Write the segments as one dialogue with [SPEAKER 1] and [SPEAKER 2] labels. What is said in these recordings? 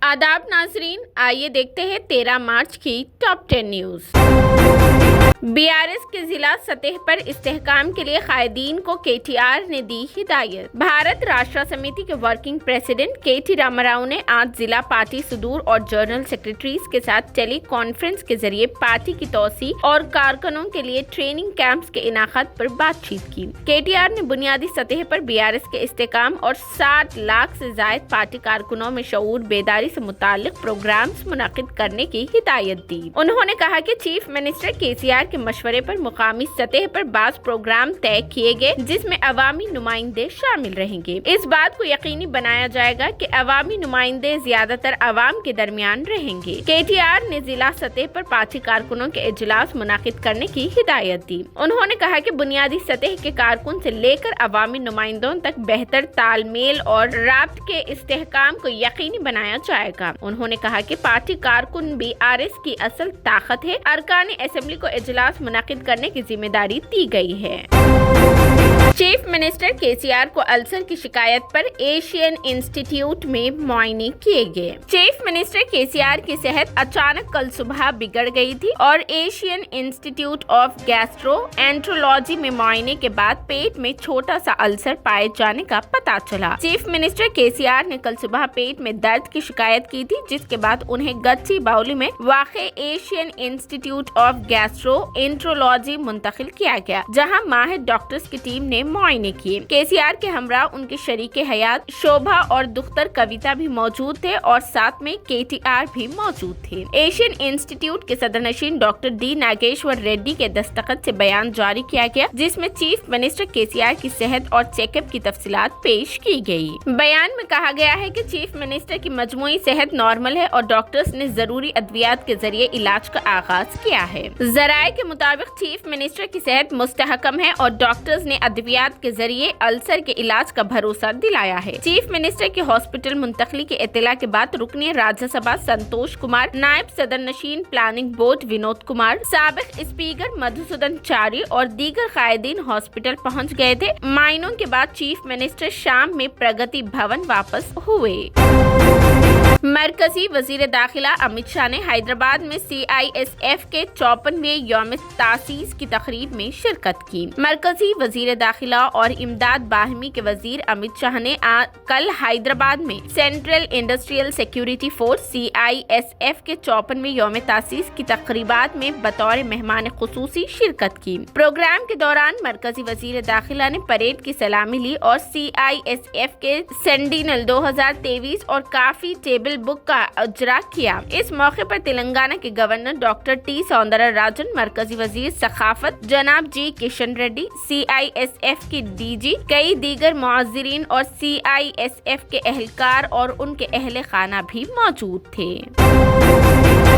[SPEAKER 1] आदाब नाजरीन, आइए देखते हैं 13 मार्च की टॉप 10 न्यूज। बीआरएस के जिला सतह पर इस्तेहकाम के लिए कायदीन को केटीआर ने दी हिदायत। भारत राष्ट्र समिति के वर्किंग प्रेसिडेंट केटी रामाराव ने आज जिला पार्टी सुदूर और जनरल सेक्रेटरीज के साथ टेली कॉन्फ्रेंस के जरिए पार्टी की तोसी और कारकुनों के लिए ट्रेनिंग कैंप्स के इनाकात पर बातचीत की। केटीआर ने बुनियादी सतह पर बीआरएस के इस्तेहकाम और 60 लाख से जायद पार्टी कारकुनों में शऊर बेदारी से मुताल्लिक प्रोग्राम्स मुनक्किद करने की हिदायत दी। उन्होंने कहा कि चीफ मिनिस्टर केसीआर के मशवरे पर मुकामी सतह पर बाज़ प्रोग्राम तय किए गए जिसमें अवामी नुमाइंदे शामिल रहेंगे। इस बात को यकीनी बनाया जाएगा कि अवामी नुमाइंदे ज्यादातर अवाम के दरमियान रहेंगे। केटीआर ने जिला सतह पर पार्टी कारकुनों के इजलास मुनाकिद करने की हिदायत दी। उन्होंने कहा कि बुनियादी सतह के कारकुन से लेकर अवामी नुमाइंदों तक बेहतर तालमेल और राब्त के इस्तेहकाम को यकीनी बनाया जाएगा। उन्होंने कहा कि पार्टी कारकुन बीआरएस की असल ताकत है। अरकान असेंबली को इजलास मुनाकिद करने की जिम्मेदारी दी गई है। चीफ मिनिस्टर केसीआर को अल्सर की शिकायत पर एशियन इंस्टीट्यूट में मुआयने किए गए। चीफ मिनिस्टर केसीआर की सेहत अचानक कल सुबह बिगड़ गई थी और Asian institute of gastro enterology में मुआयने के बाद पेट में छोटा सा अल्सर पाए जाने का पता चला। चीफ मिनिस्टर केसीआर ने कल सुबह पेट में दर्द की शिकायत की थी, जिसके बाद उन्हें गच्ची बाउली में वाक़े Asian institute of gastro enterology मुंतकिल किया गया, जहां माहिर डॉक्टर्स की टीम ने मुआयने किए। केसीआर के हमरा उनके शरीके हयात शोभा और दुख्तर कविता भी मौजूद थे और साथ में केटीआर भी मौजूद थे। एशियन इंस्टीट्यूट के सदरनशीन डॉक्टर डी नागेश्वर रेड्डी के दस्तखत से बयान जारी किया गया, जिसमें चीफ मिनिस्टर केसीआर की सेहत और चेकअप की तफसीलात पेश की गई। बयान में कहा गया है कि चीफ मिनिस्टर की मजमूई सेहत नॉर्मल है और डॉक्टर्स ने जरूरी अद्वियात के जरिए इलाज का आगाज किया है। जराये के मुताबिक चीफ मिनिस्टर की सेहत मुस्तहकम है और डॉक्टर्स ने अद्वियात के जरिए अल्सर के इलाज का भरोसा दिलाया है। चीफ मिनिस्टर की हॉस्पिटल मुंतकली की इत्तला के बाद रुकनी राज्यसभा संतोष कुमार, नायब सदर नशीन प्लानिंग बोर्ड विनोद कुमार, साबिक स्पीकर मधुसूदन चारी और दीगर कायदीन हॉस्पिटल पहुंच गए थे। मायनों के बाद चीफ मिनिस्टर शाम में प्रगति भवन वापस हुए। मरकजी वजीर दाखिला अमित शाह ने हैदराबाद में CISF के 54वें यौम तासीस की तकरीब में शिरकत की। मरकजी वजीर दाखिला और इमदाद बाहिमी के वजीर अमित शाह ने कल हैदराबाद में central industrial security force CISF के 54वें यौम तासीस की तकरीबात में बतौर मेहमान खुसूसी शिरकत की। प्रोग्राम के दौरान मरकजी वजीर दाखिला ने परेड की सलामी ली और CISF के सेंडिनल 2023 और काफी टेबल बुक का इजरा किया। इस मौके पर तेलंगाना के गवर्नर डॉक्टर टी सौंदर राजन, मरकजी वजीर सखाफत जनाब जी किशन रेड्डी, CISF की DG, कई दीगर मुआज़्ज़रीन और CISF के एहलकार और उनके अहले खाना भी मौजूद थे।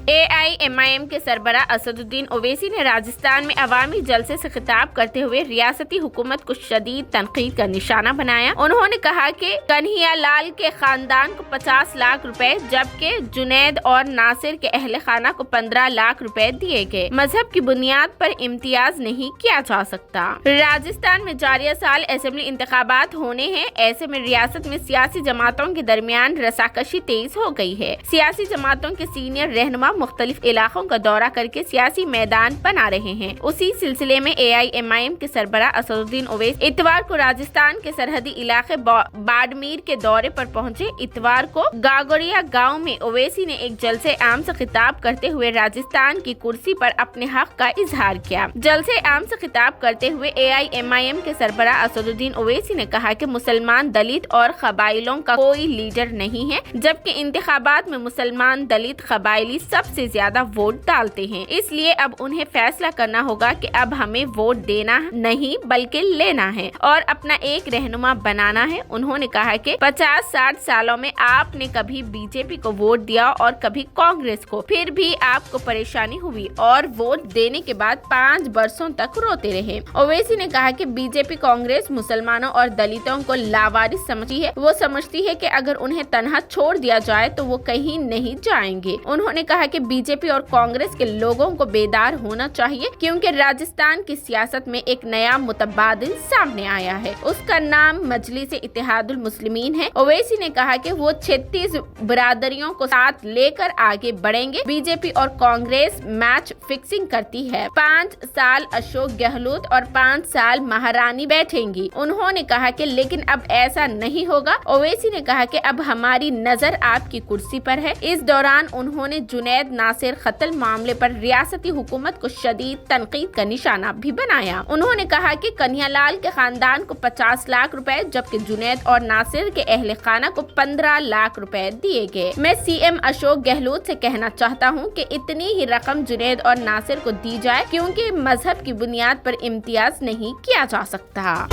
[SPEAKER 1] AIMIM के सरबरा असदुद्दीन ओवैसी ने राजस्थान में अवामी जलसे से खिताब करते हुए रियासती हुकूमत को शदीद तनकीद का निशाना बनाया। उन्होंने कहा कि कन्हैया लाल के खानदान को 50 लाख रुपए जबकि जुनैद और नासिर के अहले खाना को 15 लाख रुपए दिए गए। मजहब की बुनियाद पर इम्तियाज नहीं किया जा सकता। राजस्थान में जारिया साल असेंबली इंतखाबात होने हैं, ऐसे में रियासत में सियासी जमातों के दरमियान रसाकशी तेज हो गई है। सियासी जमातों के सीनियर रहनुमा मुख्तलिफ इलाकों का दौरा करके सियासी मैदान बना रहे हैं। उसी सिलसिले में AIMIM के सरबरा असदुद्दीन ओवैसी इतवार को राजस्थान के सरहदी इलाके बाड़मेर के दौरे पर पहुंचे। इतवार को गागोरिया गांव में ओवैसी ने एक जलसे आम से खिताब करते हुए राजस्थान की कुर्सी पर अपने हक का इजहार किया। जलसे आम से खिताब करते हुए AIMIM के सरबरा असदुद्दीन ओवैसी ने कहा कि मुसलमान, दलित और कबाइलों का कोई लीडर नहीं है, जबकि इंतखाबात में मुसलमान, दलित, कबाइली सबसे ज्यादा वोट डालते हैं। इसलिए अब उन्हें फैसला करना होगा कि अब हमें वोट देना नहीं बल्कि लेना है और अपना एक रहनुमा बनाना है। उन्होंने कहा कि 50-60 सालों में आपने कभी बीजेपी को वोट दिया और कभी कांग्रेस को, फिर भी आपको परेशानी हुई और वोट देने के बाद 5 वर्षों तक रोते रहे। ओवैसी ने कहा कि बीजेपी कांग्रेस मुसलमानों और दलितों को लावारिस समझती है। वो समझती है कि अगर उन्हें तनहा छोड़ दिया जाए तो वो कहीं नहीं जाएंगे। उन्होंने कहा कि बीजेपी और कांग्रेस के लोगों को बेदार होना चाहिए क्योंकि राजस्थान की सियासत में एक नया मुतबादिल सामने आया है। उसका नाम मजलिस-ए-इत्तेहादुल मुस्लिमीन है। ओवैसी ने कहा कि वो 36 बिरादरियों को साथ लेकर आगे बढ़ेंगे। बीजेपी और कांग्रेस मैच फिक्सिंग करती है। 5 साल अशोक गहलोत और 5 साल महारानी बैठेंगी। उन्होंने कहा कि लेकिन अब ऐसा नहीं होगा। ओवैसी ने कहा कि अब हमारी नजर आपकी कुर्सी पर है। इस दौरान उन्होंने जुनैद नासिर कत्ल मामले पर रियासती हुकूमत को शदीद तनकीद का निशाना भी बनाया। उन्होंने कहा कि कन्हैयालाल के खानदान को 50 लाख रुपए जबकि जुनैद और नासिर के अहले खाना को 15 लाख रुपए दिए गए। मैं सीएम अशोक गहलोत से कहना चाहता हूं कि इतनी ही रकम जुनैद और नासिर को दी जाए क्योंकि मजहब की बुनियाद पर इम्तियाज नहीं किया जा सकता।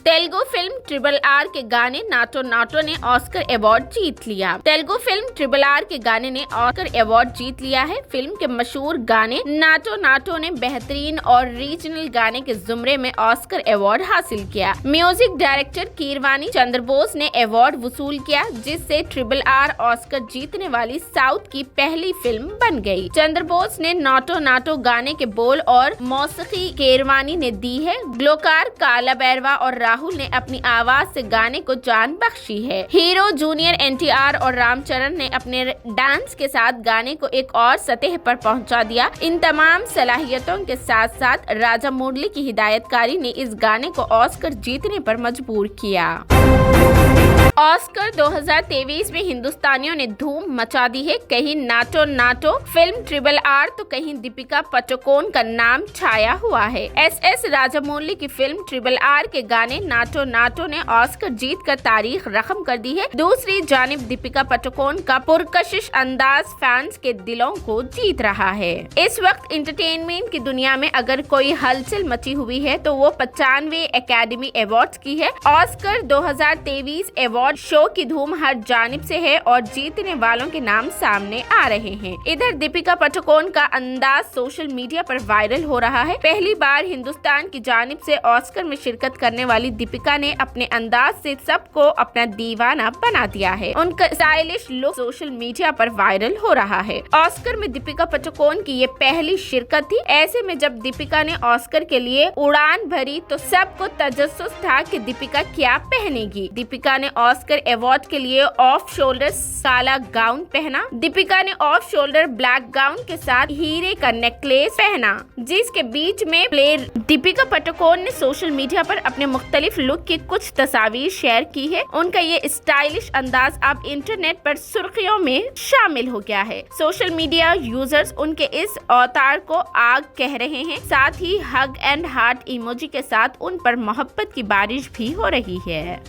[SPEAKER 1] तेलुगु फिल्म RRR के गाने नाटो नाटो ने ऑस्कर अवार्ड जीत लिया। तेलुगु फिल्म RRR के गाने ने ऑस्कर अवार्ड जीत लिया है। फिल्म के मशहूर गाने नाटो नाटो ने बेहतरीन और रीजनल गाने के जुमरे में ऑस्कर अवार्ड हासिल किया। म्यूजिक डायरेक्टर कीरवानी चंद्रबोस ने अवार्ड वसूल किया जिससे RRR ऑस्कर जीतने वाली साउथ की पहली फिल्म बन गई। चंद्रबोस ने नाटो नाटो गाने के बोल और मौसीकी कीरवानी ने दी है। ग्लोकार काला बैरवा और राहुल ने अपनी आवाज से गाने को जान बख्शी है। हीरो जूनियर NTR और रामचरण ने अपने डांस के साथ गाने को एक और सतह पर पहुंचा दिया। इन तमाम सलाहियतों के साथ साथ राजा मुरली की हिदायतकारी ने इस गाने को ऑस्कर जीतने पर मजबूर किया। ऑस्कर 2023 में हिंदुस्तानियों ने धूम मचा दी है। कहीं नाटो नाटो फिल्म RRR तो कहीं दीपिका पादुकोण का नाम छाया हुआ है। SS राजामौली की फिल्म RRR के गाने नाटो नाटो ने ऑस्कर जीत कर तारीख रकम कर दी है। दूसरी जानिब दीपिका पादुकोण का पुरकशिश अंदाज फैंस के दिलों को जीत रहा है। इस वक्त एंटरटेनमेंट की दुनिया में अगर कोई हलचल मची हुई है तो वो 95वें एकेडमी अवार्ड्स की है। ऑस्कर 2023 अवार्ड शो की धूम हर जानिब से है और जीतने वालों के नाम सामने आ रहे हैं। इधर दीपिका पादुकोण का अंदाज सोशल मीडिया पर वायरल हो रहा है। पहली बार हिंदुस्तान की जानिब से ऑस्कर में शिरकत करने वाली दीपिका ने अपने अंदाज से सबको अपना दीवाना बना दिया है। उनका स्टाइलिश लुक सोशल मीडिया पर वायरल हो रहा है। ऑस्कर में दीपिका पादुकोण की ये पहली शिरकत थी। ऐसे में जब दीपिका ने ऑस्कर के लिए उड़ान भरी तो सबको तजस्सुस था कि दीपिका क्या पहनेगी। दीपिका ने ऑस्कर अवार्ड के लिए ऑफ शोल्डर काला गाउन पहना। दीपिका ने ऑफ शोल्डर ब्लैक गाउन के साथ हीरे का नेकलेस पहना जिसके बीच में प्लेयर दीपिका पादुकोण ने सोशल मीडिया पर अपने मुख्तलिफ लुक की कुछ तस्वीर शेयर की है। उनका ये स्टाइलिश अंदाज अब इंटरनेट पर सुर्खियों में शामिल हो गया है। सोशल मीडिया यूजर्स उनके इस अवतार को आग कह रहे हैं। साथ ही हग एंड हार्ट इमोजी के साथ उन पर मोहब्बत की बारिश भी हो रही है।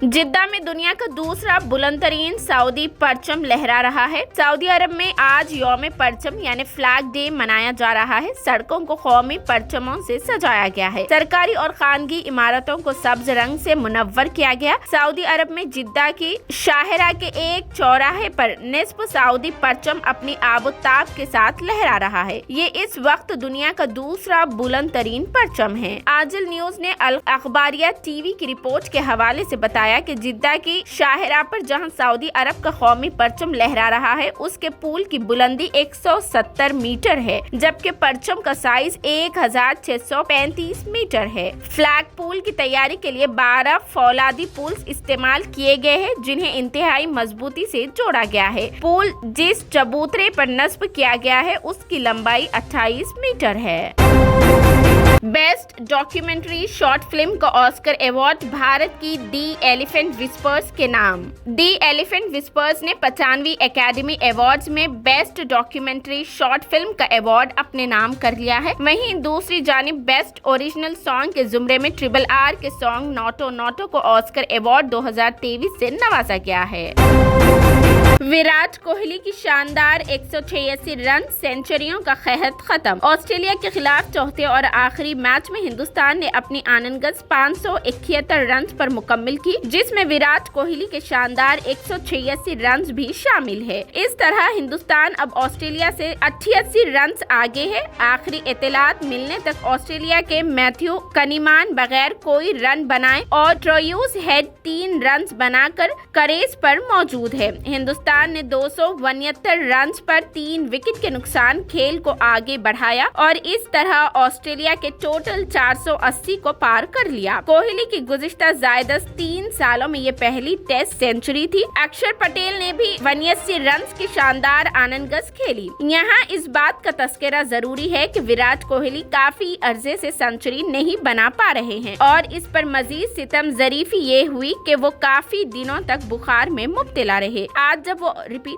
[SPEAKER 1] जिद्दा में दुनिया का दूसरा बुलंदतरीन सऊदी परचम लहरा रहा है। सऊदी अरब में आज यौम परचम यानी फ्लैग डे मनाया जा रहा है। सड़कों को कौमी परचमों से सजाया गया है। सरकारी और खानगी इमारतों को सब्ज रंग से मुनव्वर किया गया। सऊदी अरब में जिद्दा की शाहरा के एक चौराहे पर निस्फ सऊदी परचम अपनी आबोताब के साथ लहरा रहा है। ये इस वक्त दुनिया का दूसरा बुलंदतरीन परचम है। आजिल न्यूज ने अल अखबारिया टीवी की रिपोर्ट के हवाले से बताया कि जिद्दा की शाहरा पर जहां सऊदी अरब का कौमी परचम लहरा रहा है उसके पुल की बुलंदी 170 मीटर है जबकि परचम का साइज 1635 मीटर है। फ्लैग पुल की तैयारी के लिए 12 फौलादी पुल्स इस्तेमाल किए गए हैं जिन्हें इंतहाई मजबूती से जोड़ा गया है। पुल जिस चबूतरे पर नस्ब किया गया है उसकी लंबाई 28 मीटर है। बेस्ट डॉक्यूमेंट्री शॉर्ट फिल्म का ऑस्कर अवार्ड भारत की दी एलिफेंट विस्पर्स के नाम। दी एलिफेंट विस्पर्स ने 95वीं एकेडमी अवार्ड्स में बेस्ट डॉक्यूमेंट्री शॉर्ट फिल्म का अवार्ड अपने नाम कर लिया है। वहीं दूसरी जानिब बेस्ट ओरिजिनल सॉन्ग के जुमरे में RRR के सॉन्ग नाटो नाटो को ऑस्कर अवार्ड 2023 से नवाजा गया है। विराट कोहली की शानदार 186 रन सेंचुरियों का कहर खत्म। ऑस्ट्रेलिया के खिलाफ चौथे और आखिरी आखिरी मैच में हिंदुस्तान ने अपनी आनंदगढ़ 571 रन पर मुकम्मल की, जिसमें विराट कोहली के शानदार 186 रन भी शामिल है। इस तरह हिंदुस्तान अब ऑस्ट्रेलिया से 88 रन आगे है। आखिरी इत्तलात मिलने तक ऑस्ट्रेलिया के मैथ्यू कनीमान बगैर कोई रन बनाए और ट्रोयूस हेड 3 रन बनाकर करेस पर मौजूद है। हिंदुस्तान ने 272 रन पर 3 विकेट के नुकसान खेल को आगे बढ़ाया और इस तरह ऑस्ट्रेलिया के टोटल 480 को पार कर लिया। कोहली की गुज़िश्ता ज़ायदा 3 सालों में ये पहली टेस्ट सेंचुरी थी। अक्षर पटेल ने भी 82 रन की शानदार आनंदगढ़ खेली। यहाँ इस बात का तस्करा जरूरी है कि विराट कोहली काफी अर्जे से सेंचुरी नहीं बना पा रहे हैं और इस पर मजीद सितम ज़रीफी ये हुई कि वो काफी दिनों तक बुखार में मुब्तला रहे। आज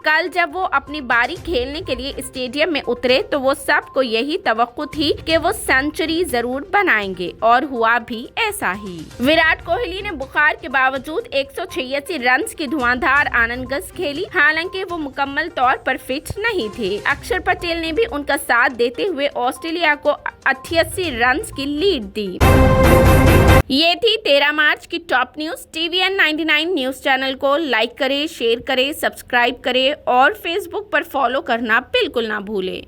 [SPEAKER 1] कल जब वो अपनी बारी खेलने के लिए स्टेडियम में उतरे तो वो सबको यही तवक्को थी कि वो सेंचुरी जरूर बनाएंगे और हुआ भी ऐसा ही। विराट कोहली ने बुखार के बावजूद 186 रन की धुआंधार आनंदगढ़ खेली, हालांकि वो मुकम्मल तौर पर फिट नहीं थे। अक्षर पटेल ने भी उनका साथ देते हुए ऑस्ट्रेलिया को 88 रन की लीड दी। ये थी 13 मार्च की top news. TVN 99 news channel को लाइक करें, शेयर करें, सब्सक्राइब करें और फेसबुक पर फॉलो करना बिल्कुल ना भूलें।